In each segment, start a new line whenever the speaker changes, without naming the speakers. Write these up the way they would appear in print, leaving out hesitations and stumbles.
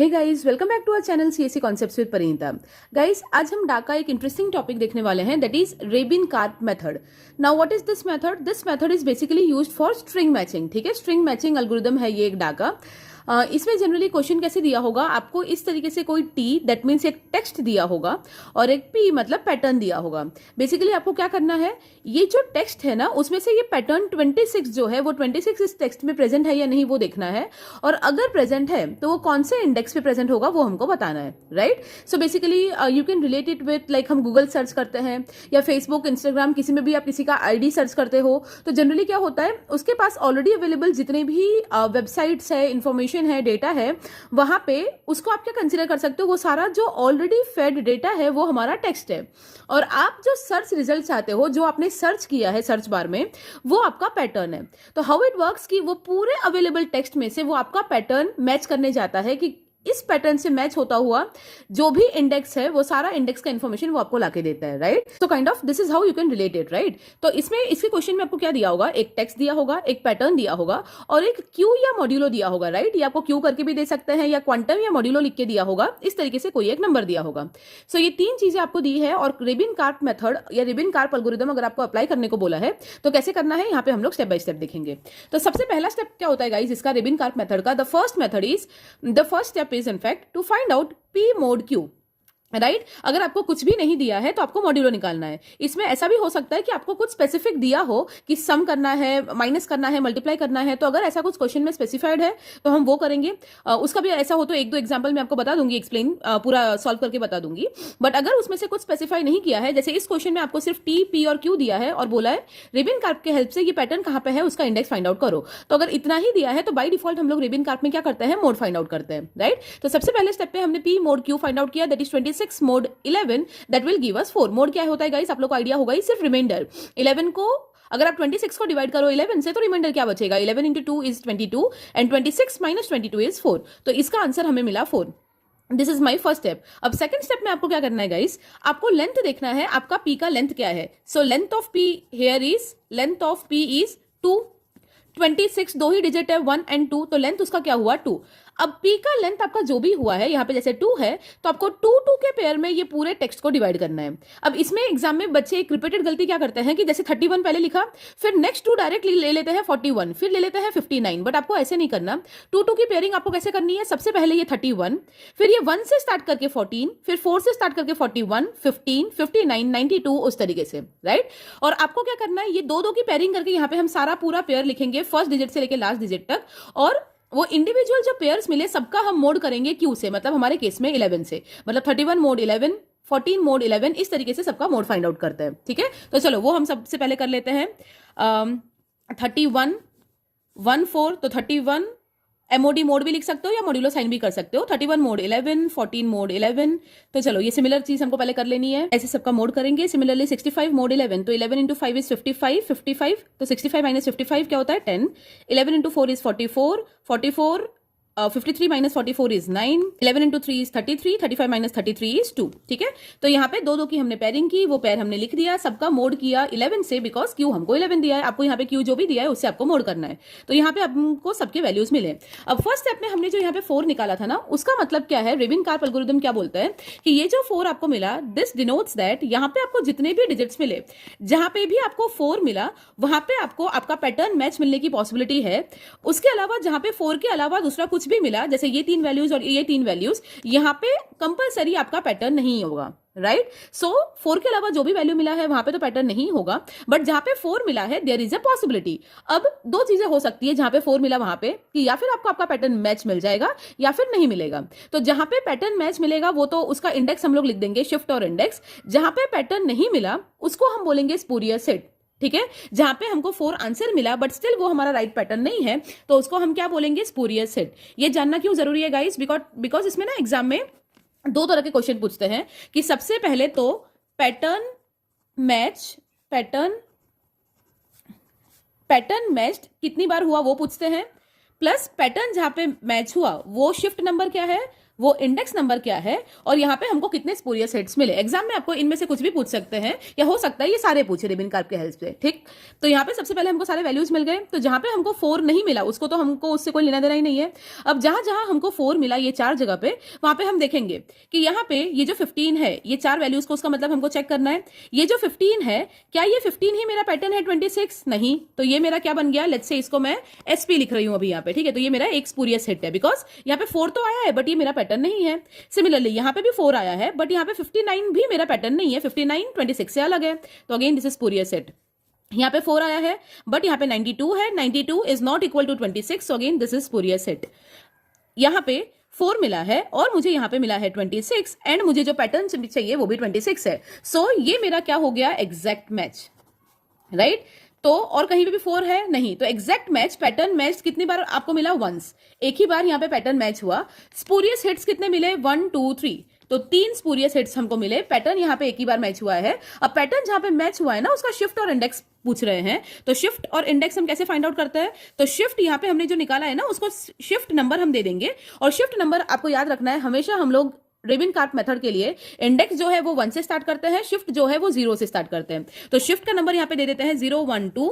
Hey guys, welcome back to our channel CSC concepts with Parineeta. Guys, आज हम डाका एक इंटरेस्टिंग टॉपिक देखने वाले हैं, that is Rabin Karp method. Now what is this method? This method is basically used for string matching. ठीक है, string matching algorithm है ये एक डाका। इसमें जनरली क्वेश्चन कैसे दिया होगा आपको, इस तरीके से कोई टी दैट मीन्स एक टेक्स्ट दिया होगा और एक पी मतलब पैटर्न दिया होगा। बेसिकली आपको क्या करना है, ये जो टेक्स्ट है ना उसमें से ये पैटर्न 26 जो है वो 26 इस टेक्स्ट में प्रेजेंट है या नहीं वो देखना है, और अगर प्रेजेंट है तो वो कौन से इंडेक्स पे प्रेजेंट होगा वो हमको बताना है, right. So basically you can relate it with like हम गूगल सर्च करते हैं या फेसबुक, इंस्टाग्राम, किसी में भी आप किसी का आईडी सर्च करते हो तो जनरली क्या होता है, उसके पास ऑलरेडी अवेलेबल जितने भी वेबसाइट्स है, इंफॉर्मेशन है, डेटा है, वहां पे उसको आप क्या कंसीडर कर सकते हो, वो सारा जो ऑलरेडी फेड डेटा है वो हमारा टेक्स्ट है, और आप जो सर्च रिजल्ट चाहते हो, जो आपने सर्च किया है सर्च बार में, वो आपका पैटर्न है। तो हाउ इट वर्क्स कि वो पूरे अवेलेबल टेक्स्ट में से वो आपका पैटर्न मैच करने जाता है कि इस पैटर्न से मैच होता हुआ जो भी इंडेक्स है वो सारा इंडेक्स का इंफॉर्मेशन वो आपको लाके देता है, right. So kind of this is how you can relate it, right. तो इसमें इसके क्वेश्चन में आपको क्या दिया होगा, एक टेक्स्ट दिया होगा, एक पैटर्न दिया होगा और एक क्यू या मॉड्यूलो दिया होगा, राइट। ये आपको क्यू करके भी दे सकते हैं या क्वांटम या मॉड्यूलो लिख के दिया होगा, इस तरीके से कोई एक नंबर दिया होगा। सो ये तीन चीजें आपको दी है, और रेबिन कार्प मेथड या रेबिन कार्प एल्गोरिथम अगर आपको अप्लाई करने को बोला है तो कैसे करना है, यहाँ पे हम लोग स्टेप बाय स्टेप देखेंगे। तो सबसे पहला स्टेप क्या होता है गाइस इसका रेबिन कार्प मेथड का, the first step is in fact to find out P mod Q, right. अगर आपको कुछ भी नहीं दिया है तो आपको मॉड्यूलो निकालना है। इसमें ऐसा भी हो सकता है कि आपको कुछ स्पेसिफिक दिया हो कि सम करना है, माइनस करना है, मल्टीप्लाई करना है, तो अगर ऐसा कुछ क्वेश्चन में स्पेसिफाइड है तो हम वो करेंगे। उसका भी ऐसा हो तो एक दो एग्जांपल मैं आपको बता दूंगी, एक्सप्लेन पूरा सॉल्व करके बता दूंगी। बट अगर उसमें से कुछ स्पेसिफाई नहीं किया है, जैसे इस क्वेश्चन में आपको सिर्फ टी, पी और क्यू दिया है और बोला है रेबिन कार्प के हेल्प से ये पैटर्न कहाँ पे है उसका इंडेक्स फाइंड आउट करो, तो अगर इतना ही दिया है तो बाई डिफॉल्ट हम लोग रेबिन कार्प में क्या करते हैं, मोड फाइंड आउट करते हैं, राइट। तो सबसे पहले स्टेप पे हमने P mod Q find out किया, that is 26 mod 11 that will give us 4। Mod क्या होता है गाइस, आप लोग को आइडिया होगा ही, सिर्फ रिमाइंडर 11 को अगर आप 26 को डिवाइड करो 11 से तो रिमाइंडर क्या बचेगा, 11 into 2 is 22 and 26 minus 22 is 4। तो इसका आंसर हमें मिला 4। This is my first step. अब सेकंड स्टेप में आपको क्या करना है गाइस, आपको लेंथ देखना है, आपका पी का लेंथ क्या है। So length of P here is, length of P is 2। 26 दो ही डिजिट है, 1 and 2, तो लेंथ उसका क्या हुआ 2। अब पी का लेंथ आपका जो भी हुआ है, यहाँ पे जैसे 2 है तो आपको 2 2 के पेयर में ये पूरे टेक्स्ट को डिवाइड करना है। अब इसमें एग्जाम में बच्चे एक रिपीटेड गलती क्या करते हैं कि जैसे 31 पहले लिखा, फिर नेक्स्ट 2 डायरेक्टली ले लेते हैं 41, फिर ले लेते हैं 59, बट आपको ऐसे नहीं करना। 2 2 की पेयरिंग आपको कैसे करनी है, सबसे पहले ये 31, फिर ये 1 से स्टार्ट करके 14, फिर 4 से स्टार्ट करके 41, 15, 59, 92 उस तरीके से, राइट। और आपको क्या करना है, ये 2 2 की पेयरिंग करके यहाँ पे हम सारा पूरा पेयर लिखेंगे फर्स्ट डिजिट से लेकर लास्ट डिजिट तक, और वो इंडिविजुअल जो पेयर्स मिले सबका हम मोड करेंगे क्यू से, मतलब हमारे केस में 11 से, मतलब 31 मोड 11, 14 मोड 11, इस तरीके से सबका मोड फाइंड आउट करते हैं, ठीक है। तो चलो वो हम सबसे पहले कर लेते हैं। 31 1 4, तो 31 एमओडी मोड भी लिख सकते हो या मॉड्यूलो साइन भी कर सकते हो। 31 मोड 11, 14 मोड 11, तो चलो ये सिमिलर चीज हमको पहले कर लेनी है, ऐसे सबका मोड करेंगे। सिमिलरली 65 मोड 11, तो 11 into 5 is 55, 55, तो 65 minus 55 क्या होता है 10, 11 into 4 is 44, 44, 53 minus 44 is 9, 11 into 3 is 33, 35 minus 33 is 2, ठीक है। तो यहाँ पे 2 2 की हमने पेयरिंग की, वो पेयर हमने लिख दिया, सबका मोड किया 11 से, बिकॉज क्यू हमको 11 दिया है, आपको यहाँ पे क्यू जो भी दिया है उससे आपको मोड करना है। तो यहाँ पे हमको सबके वैल्यूज मिले। अब फर्स्ट स्टेप में हमने जो यहाँ पे 4 निकाला था ना, उसका मतलब क्या है, रेबिन कार्प एल्गोरिथम क्या बोलता है कि ये जो 4 आपको मिला, दिस डिनोट्स दैट यहाँ पे आपको जितने भी डिजिट्स मिले, जहां पे भी आपको 4 मिला वहां पे आपको आपका पैटर्न मैच मिलने की पॉसिबिलिटी है। उसके अलावा जहां पे 4 के अलावा दूसरा कुछ भी मिला, जैसे ये 3 वैल्यूज और ये 3 वैल्यूज, यहाँ पे कंपलसरी आपका पैटर्न नहीं होगा, राइट। सो 4 के अलावा जो भी वैल्यू मिला है वहां पे तो पैटर्न नहीं होगा, बट जहां पे 4 मिला है देयर इज अ पॉसिबिलिटी। अब 2 चीजें हो सकती है जहां पे 4 मिला वहां पे, कि या फिर आपको आपका पैटर्न मैच मिल जाएगा या फिर नहीं मिलेगा। तो जहां पे पैटर्न मैच मिलेगा वो तो उसका इंडेक्स हम लोग लिख देंगे शिफ्ट और इंडेक्स, जहां पे पैटर्न नहीं मिला उसको हम बोलेंगे स्पूरियर सेट, ठीक है। जहां पे हमको 4 आंसर मिला बट स्टिल वो हमारा राइट पैटर्न नहीं है, तो उसको हम क्या बोलेंगे, स्पूरियर सेट। ये जानना क्यों जरूरी है गाइस, बिकॉज इसमें ना एग्जाम में 2 तरह के क्वेश्चन पूछते हैं कि सबसे पहले तो पैटर्न मैच्ड कितनी बार हुआ वो पूछते हैं, प्लस पैटर्न जहां पे मैच हुआ वो शिफ्ट नंबर क्या है वो इंडेक्स नंबर क्या है और यहाँ पे हमको कितने स्पूरियस हिट्स मिले। एग्जाम में आपको इनमें से कुछ भी पूछ सकते हैं या हो सकता है ये सारे पूछे रेबिन कार्प के हेल्प से, ठीक। तो यहाँ पे सबसे पहले हमको सारे वैल्यूज मिल गए, तो जहां पे हमको 4 नहीं मिला उसको तो हमको उससे कोई लेना देना ही नहीं है। अब जहां जहां हमको 4 मिला ये 4 जगह पे, वहां पे हम देखेंगे कि यहाँ पे ये जो 15 है ये 4 वैल्यूज को उसका मतलब हमको चेक करना है। ये जो 15 है क्या ये 15 ही मेरा पैटर्न है 26? नहीं, तो ये मेरा क्या बन गया, लेट्स से इसको मैं SP लिख रही हूं अभी यहाँ पे, ठीक है। तो ये मेरा एक स्पूरियस हिट है बिकॉज यहाँ पे 4 तो आया है बट ये मेरा पैटर्न नहीं है। सिमिलरली यहाँ पे भी 4 आया है बट यहाँ पे 59 भी मेरा पैटर्न नहीं है, 59 26 से अलग है, तो again this is spurious hit. यहाँ पे 4 आया है बट यहाँ पे 92 है, 92 is not equal to 26, so again this is spurious hit. यहाँ पे 4 मिला है और मुझे यहाँ पे मिला है 26 एंड मुझे जो पैटर्न चाहिए वो भी 26 है, सो ये मेरा क्या हो गया, एग्जैक्ट मैच, राइट। तो और कहीं पे भी 4 है नहीं, तो एग्जैक्ट मैच, पैटर्न मैच कितनी बार आपको मिला, वंस, एक ही बार यहाँ पे पैटर्न मैच हुआ। स्पूरियस हिट्स कितने मिले, 1 2 3, तो 3 स्पूरियस हिट्स हमको मिले, पैटर्न यहाँ पे एक ही बार मैच हुआ है। अब पैटर्न जहां पे मैच हुआ है ना उसका शिफ्ट और इंडेक्स पूछ रहे हैं, तो शिफ्ट और इंडेक्स हम कैसे फाइंड आउट करते हैं, तो शिफ्ट यहाँ पे हमने जो निकाला है ना उसको शिफ्ट नंबर हम दे देंगे, और शिफ्ट नंबर आपको याद रखना है हमेशा हम लोग रेबिन कार्प मेथड के लिए इंडेक्स जो है वो 1 से स्टार्ट करते हैं, शिफ्ट जो है वो 0 से स्टार्ट करते हैं। तो शिफ्ट का नंबर यहाँ पे दे देते हैं 0 1 2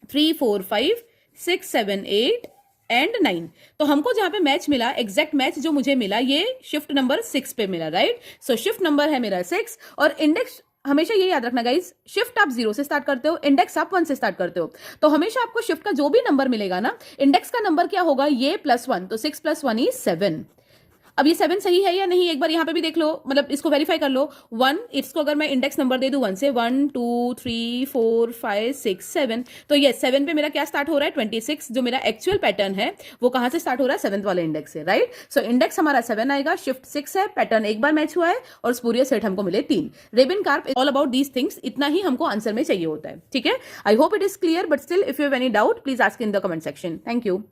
3 4 5 6 7 8 एंड 9। तो हमको जहां पे मैच मिला, एग्जैक्ट मैच जो मुझे मिला ये शिफ्ट नंबर 6 पे मिला, राइट। सो शिफ्ट नंबर है मेरा 6 और इंडेक्स हमेशा ये याद रखना गाइज, शिफ्ट आप 0 से स्टार्ट करते हो, इंडेक्स आप 1 से स्टार्ट करते हो, तो हमेशा आपको शिफ्ट का जो भी नंबर मिलेगा ना, इंडेक्स का नंबर क्या होगा, ये +1, तो 6 + 1 is 7। अब ये 7 सही है या नहीं एक बार यहाँ पे भी देख लो, मतलब इसको वेरीफाई कर लो। 1, इसको अगर मैं इंडेक्स नंबर दे दूं 1 से, 1 2 3 4 5 6 7, तो ये 7 पे मेरा क्या स्टार्ट हो रहा है, 26, जो मेरा एक्चुअल पैटर्न है वो कहां से स्टार्ट हो रहा है, 7th वाले इंडेक्स से, राइट। सो इंडेक्स हमारा 7 आएगा, शिफ्ट 6 है, पैटर्न एक बार मैच हुआ है और स्पूरियस हिट हमको मिले 3। रेबिन carp all about these things, इतना ही हमको आंसर में चाहिए होता है, ठीक है। I hope it is clear, but still if you have any doubt please ask in the comment section. Thank you.